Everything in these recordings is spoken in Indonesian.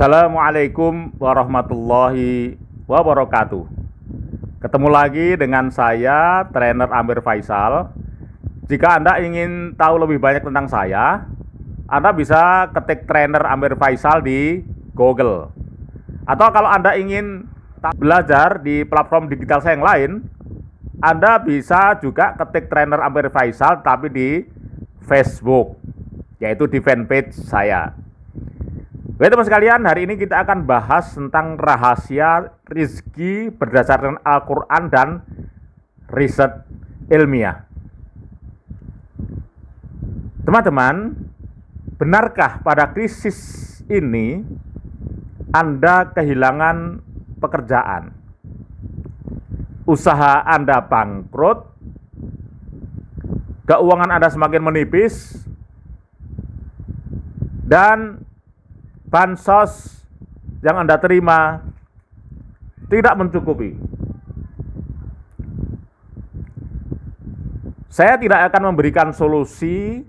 Assalamualaikum warahmatullahi wabarakatuh. Ketemu lagi dengan saya, trainer Amir Faisal. Jika Anda ingin tahu lebih banyak tentang saya, Anda bisa ketik trainer Amir Faisal di Google. Atau kalau Anda ingin belajar di platform digital saya yang lain, Anda bisa juga ketik trainer Amir Faisal tapi di Facebook, yaitu di fanpage saya. Oke teman sekalian, hari ini kita akan bahas tentang rahasia rezeki berdasarkan Al-Quran dan riset ilmiah. Teman-teman, benarkah pada krisis ini Anda kehilangan pekerjaan? Usaha Anda bangkrut? Keuangan Anda semakin menipis? Dan bansos yang Anda terima tidak mencukupi. Saya tidak akan memberikan solusi,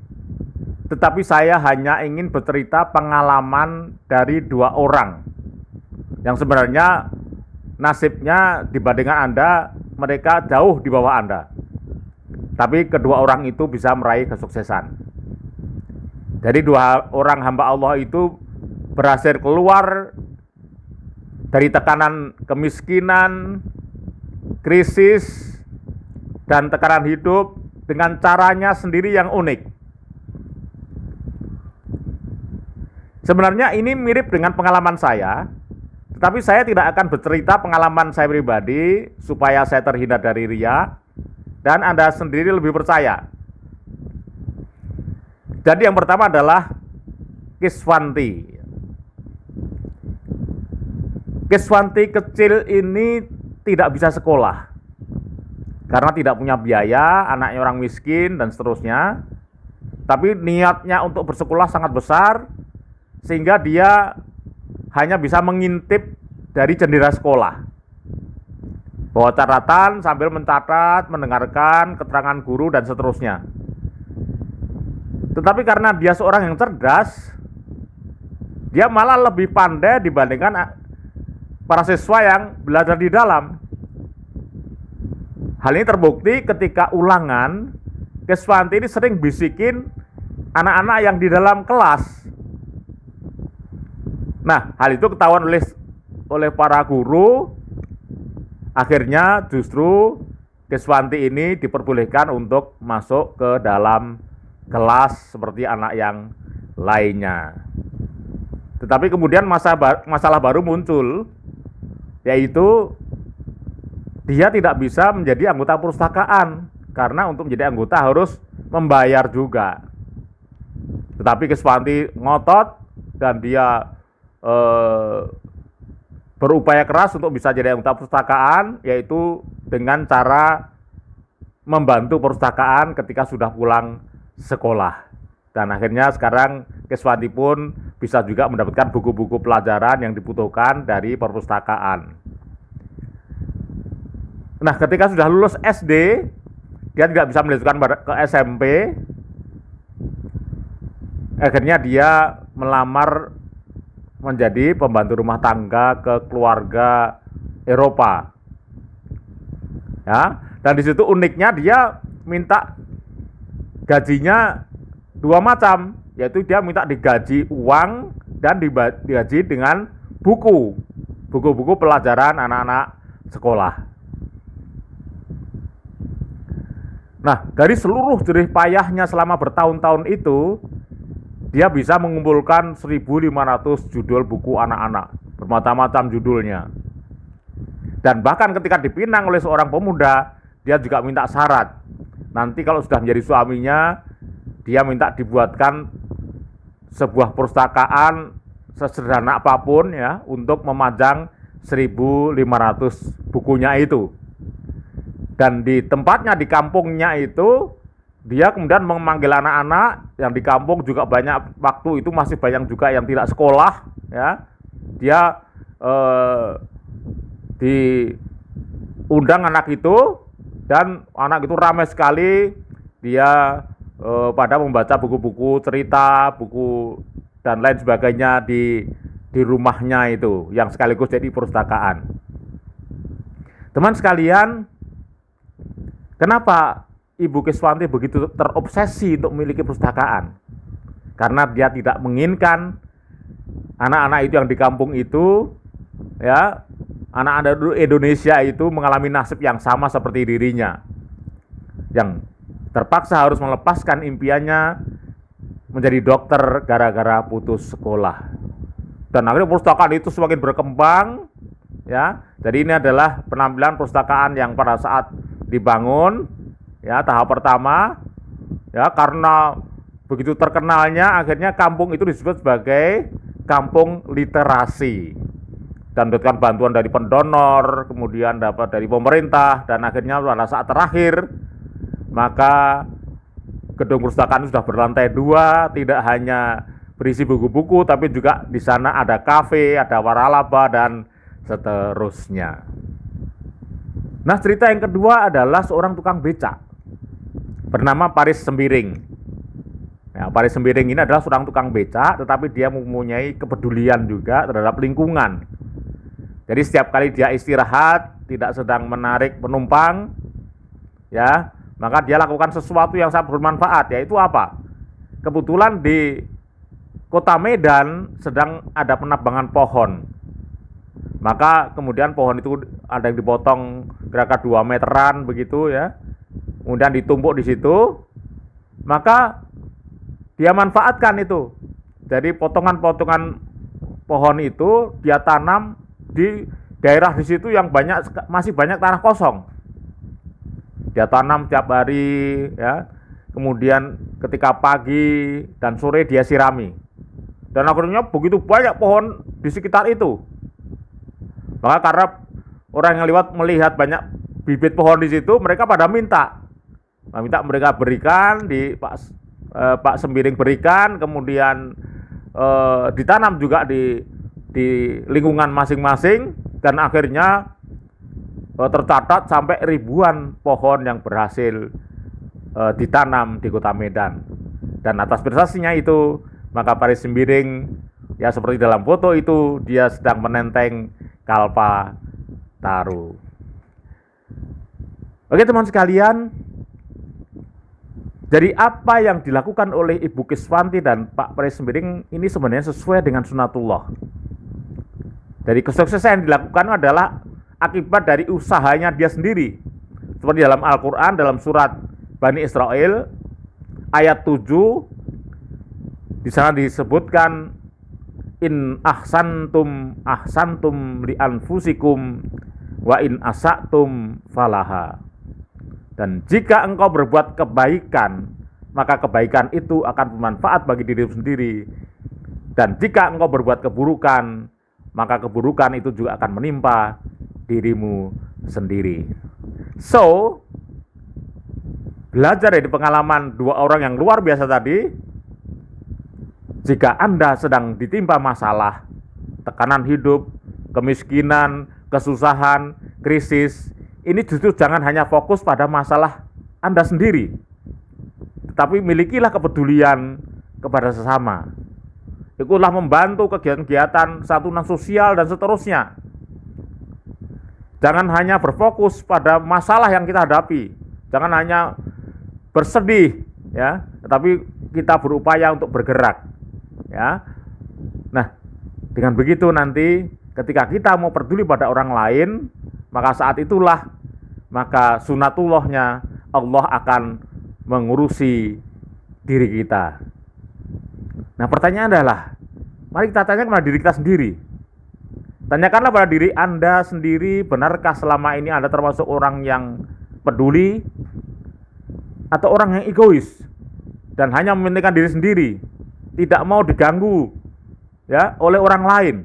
tetapi saya hanya ingin bercerita pengalaman dari dua orang yang sebenarnya nasibnya dibandingkan Anda, mereka jauh di bawah Anda. Tapi kedua orang itu bisa meraih kesuksesan. Jadi dua orang hamba Allah itu berhasil keluar dari tekanan kemiskinan, krisis, dan tekanan hidup dengan caranya sendiri yang unik. Sebenarnya ini mirip dengan pengalaman saya, tetapi saya tidak akan bercerita pengalaman saya pribadi supaya saya terhindar dari riya dan Anda sendiri lebih percaya. Jadi yang pertama adalah Kiswanti. Kiswanti kecil ini tidak bisa sekolah karena tidak punya biaya, anaknya orang miskin dan seterusnya. Tapi niatnya untuk bersekolah sangat besar sehingga dia hanya bisa mengintip dari jendela sekolah, bawa catatan sambil mencatat, mendengarkan keterangan guru dan seterusnya. Tetapi karena dia seorang yang cerdas, dia malah lebih pandai dibandingkan para siswa yang belajar di dalam. Hal ini terbukti ketika ulangan, Kiswanti ini sering bisikin anak-anak yang di dalam kelas. Nah, hal itu ketahuan oleh para guru. Akhirnya justru Kiswanti ini diperbolehkan untuk masuk ke dalam kelas seperti anak yang lainnya. Tetapi kemudian masalah baru muncul, yaitu dia tidak bisa menjadi anggota perpustakaan karena untuk menjadi anggota harus membayar juga. Tetapi Kiswanti ngotot dan dia berupaya keras untuk bisa jadi anggota perpustakaan, yaitu dengan cara membantu perpustakaan ketika sudah pulang sekolah. Dan akhirnya sekarang Kiswanti pun bisa juga mendapatkan buku-buku pelajaran yang dibutuhkan dari perpustakaan. Nah, ketika sudah lulus SD, dia tidak bisa melanjutkan ke SMP. Akhirnya dia melamar menjadi pembantu rumah tangga ke keluarga Eropa. Ya, dan di situ uniknya dia minta gajinya dua macam, yaitu dia minta digaji uang dan digaji dengan buku pelajaran anak-anak sekolah. Nah, dari seluruh jerih payahnya selama bertahun-tahun itu, dia bisa mengumpulkan 1.500 judul buku anak-anak, bermacam-macam judulnya. Dan bahkan ketika dipinang oleh seorang pemuda, dia juga minta syarat. Nanti kalau sudah menjadi suaminya, dia minta dibuatkan sebuah perpustakaan sesederhana apapun ya untuk memajang 1.500 bukunya itu. Dan di tempatnya di kampungnya itu dia kemudian memanggil anak-anak yang di kampung, juga banyak waktu itu masih banyak juga yang tidak sekolah ya. Dia diundang anak itu dan anak itu ramai sekali. Dia pada membaca buku-buku cerita, buku dan lain sebagainya di di rumahnya itu, yang sekaligus jadi perpustakaan. Teman sekalian, kenapa Ibu Kiswanti begitu terobsesi untuk memiliki perpustakaan? Karena dia tidak menginginkan anak-anak itu yang di kampung itu, ya, anak-anak Indonesia itu mengalami nasib yang sama seperti dirinya, yang terpaksa harus melepaskan impiannya menjadi dokter gara-gara putus sekolah. Dan akhirnya perpustakaan itu semakin berkembang, ya. Jadi ini adalah penampilan perpustakaan yang pada saat dibangun, ya, tahap pertama, ya, karena begitu terkenalnya akhirnya kampung itu disebut sebagai kampung literasi. Dan mendapatkan bantuan dari pendonor, kemudian dapat dari pemerintah, dan akhirnya pada saat terakhir maka gedung perpustakaan sudah berlantai 2, tidak hanya berisi buku-buku, tapi juga di sana ada kafe, ada waralaba, dan seterusnya. Nah, cerita yang kedua adalah seorang tukang becak bernama Paris Sembiring. Ya, Paris Sembiring ini adalah seorang tukang becak, tetapi dia mempunyai kepedulian juga terhadap lingkungan. Jadi setiap kali dia istirahat, tidak sedang menarik penumpang, ya, maka dia lakukan sesuatu yang sangat bermanfaat, yaitu apa? Kebetulan di Kota Medan sedang ada penebangan pohon. Maka kemudian pohon itu ada yang dipotong kira-kira 2 meteran begitu, ya. Kemudian ditumpuk di situ. Maka dia manfaatkan itu. Jadi potongan-potongan pohon itu dia tanam di daerah di situ yang masih banyak tanah kosong. Dia tanam tiap hari, ya. Kemudian ketika pagi dan sore dia sirami. Dan akhirnya begitu banyak pohon di sekitar itu. Maka karena orang yang lewat melihat banyak bibit pohon di situ, mereka pada minta mereka berikan, Pak Sembiring berikan, kemudian ditanam juga di lingkungan masing-masing, dan akhirnya tercatat sampai ribuan pohon yang berhasil ditanam di Kota Medan. Dan atas prestasinya itu, maka Paris Sembiring, ya seperti dalam foto itu, dia sedang menenteng Kalpataru. Oke teman sekalian, jadi apa yang dilakukan oleh Ibu Kiswanti dan Pak Paris Sembiring ini sebenarnya sesuai dengan sunatullah. Dari kesuksesan yang dilakukan adalah akibat dari usahanya dia sendiri. Seperti dalam Al-Quran, dalam surat Bani Israel, ayat 7, di sana disebutkan in ahsantum li anfusikum wa in asatum falaha. Dan jika engkau berbuat kebaikan, maka kebaikan itu akan bermanfaat bagi dirimu sendiri. Dan jika engkau berbuat keburukan, maka keburukan itu juga akan menimpa dirimu sendiri. So, belajar dari pengalaman 2 orang yang luar biasa tadi, jika Anda sedang ditimpa masalah, tekanan hidup, kemiskinan, kesusahan, krisis, ini justru jangan hanya fokus pada masalah Anda sendiri, tetapi milikilah kepedulian kepada sesama. Ikutlah membantu kegiatan-kegiatan santunan sosial dan seterusnya. Jangan hanya berfokus pada masalah yang kita hadapi, jangan hanya bersedih, ya, tetapi kita berupaya untuk bergerak. Ya, nah dengan begitu nanti ketika kita mau peduli pada orang lain, maka saat itulah maka sunatullahnya Allah akan mengurusi diri kita. Nah pertanyaan adalah, mari kita tanya kepada diri kita sendiri. Tanyakanlah pada diri Anda sendiri, benarkah selama ini Anda termasuk orang yang peduli atau orang yang egois dan hanya mementingkan diri sendiri, tidak mau diganggu, ya, oleh orang lain.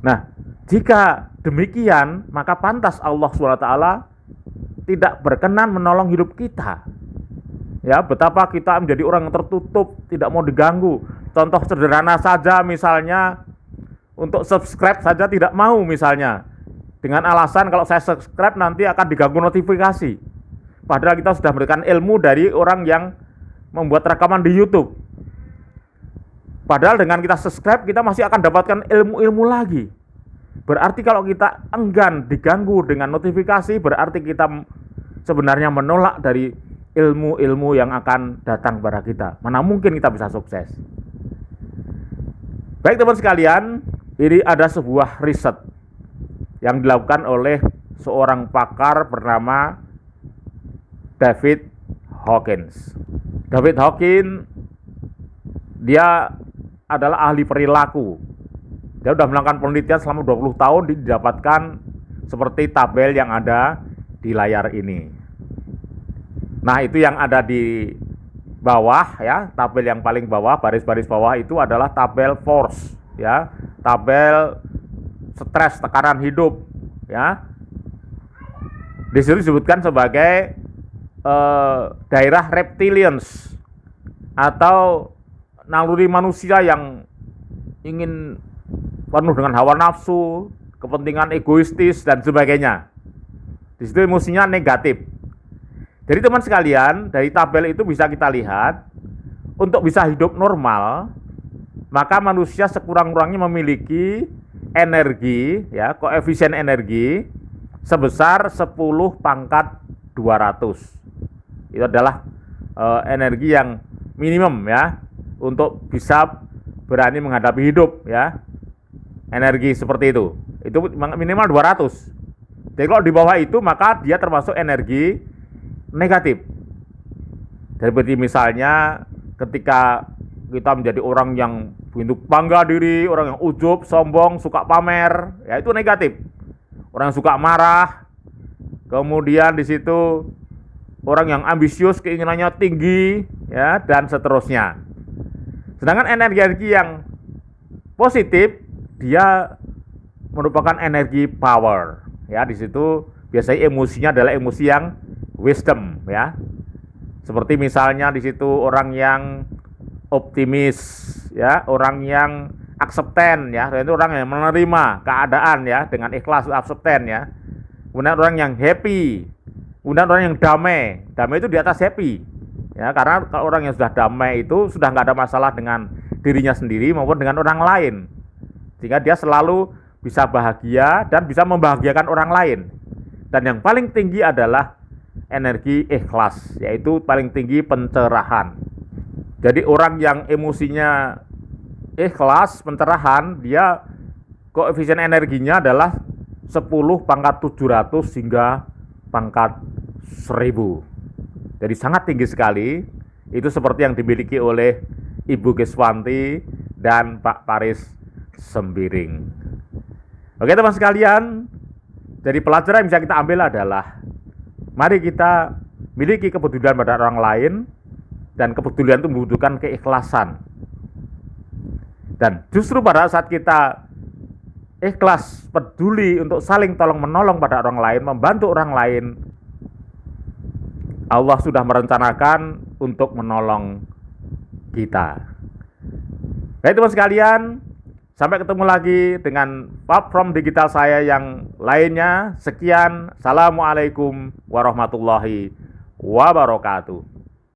Nah, jika demikian, maka pantas Allah SWT tidak berkenan menolong hidup kita. Ya, betapa kita menjadi orang yang tertutup, tidak mau diganggu. Contoh sederhana saja, misalnya untuk subscribe saja tidak mau misalnya, dengan alasan kalau saya subscribe nanti akan diganggu notifikasi. Padahal kita sudah memberikan ilmu dari orang yang membuat rekaman di YouTube. Padahal dengan kita subscribe, kita masih akan dapatkan ilmu-ilmu lagi. Berarti kalau kita enggan diganggu dengan notifikasi, berarti kita sebenarnya menolak dari ilmu-ilmu yang akan datang kepada kita. Mana mungkin kita bisa sukses. Baik teman sekalian, ini ada sebuah riset yang dilakukan oleh seorang pakar bernama David Hawkins. David Hawkins, dia adalah ahli perilaku. Dia sudah melakukan penelitian selama 20 tahun, didapatkan seperti tabel yang ada di layar ini. Nah, itu yang ada di bawah ya, tabel yang paling bawah, baris-baris bawah itu adalah tabel force ya, tabel stres, tekanan hidup ya. Di situ disebutkan sebagai daerah reptilians atau naluri manusia yang ingin penuh dengan hawa nafsu, kepentingan egoistis dan sebagainya. Di situ emosinya negatif. Jadi teman sekalian, dari tabel itu bisa kita lihat, untuk bisa hidup normal, maka manusia sekurang-kurangnya memiliki energi, ya, koefisien energi sebesar 10 pangkat 200. Itu adalah energi yang minimum ya, untuk bisa berani menghadapi hidup ya. Energi seperti itu minimal 200. Jadi kalau di bawah itu maka dia termasuk energi negatif. Seperti misalnya ketika kita menjadi orang yang begitu bangga diri, orang yang ujub, sombong, suka pamer, ya itu negatif. Orang yang suka marah, kemudian di situ orang yang ambisius, keinginannya tinggi, ya dan seterusnya. Sedangkan energi yang positif dia merupakan energi power, ya di situ biasanya emosinya adalah emosi yang wisdom, ya. Seperti misalnya di situ orang yang optimis, ya, orang yang acceptan, ya, itu orang yang menerima keadaan, ya, dengan ikhlas, acceptan, ya. Kemudian orang yang happy, kemudian orang yang damai, damai itu di atas happy, ya, karena kalau orang yang sudah damai itu sudah nggak ada masalah dengan dirinya sendiri maupun dengan orang lain, sehingga dia selalu bisa bahagia dan bisa membahagiakan orang lain. Dan yang paling tinggi adalah energi ikhlas, yaitu paling tinggi pencerahan. Jadi orang yang emosinya ikhlas, pencerahan, dia koefisien energinya adalah 10 pangkat 700 hingga pangkat 1000. Jadi sangat tinggi sekali. Itu seperti yang dimiliki oleh Ibu Geswanti dan Pak Paris Sembiring. Oke teman sekalian, dari pelajaran yang bisa kita ambil adalah mari kita miliki kepedulian pada orang lain, dan kepedulian itu membutuhkan keikhlasan. Dan justru pada saat kita ikhlas, peduli untuk saling tolong menolong pada orang lain, membantu orang lain, Allah sudah merencanakan untuk menolong kita. Baik teman sekalian, sampai ketemu lagi dengan platform digital saya yang lainnya. Sekian, Assalamualaikum warahmatullahi wabarakatuh.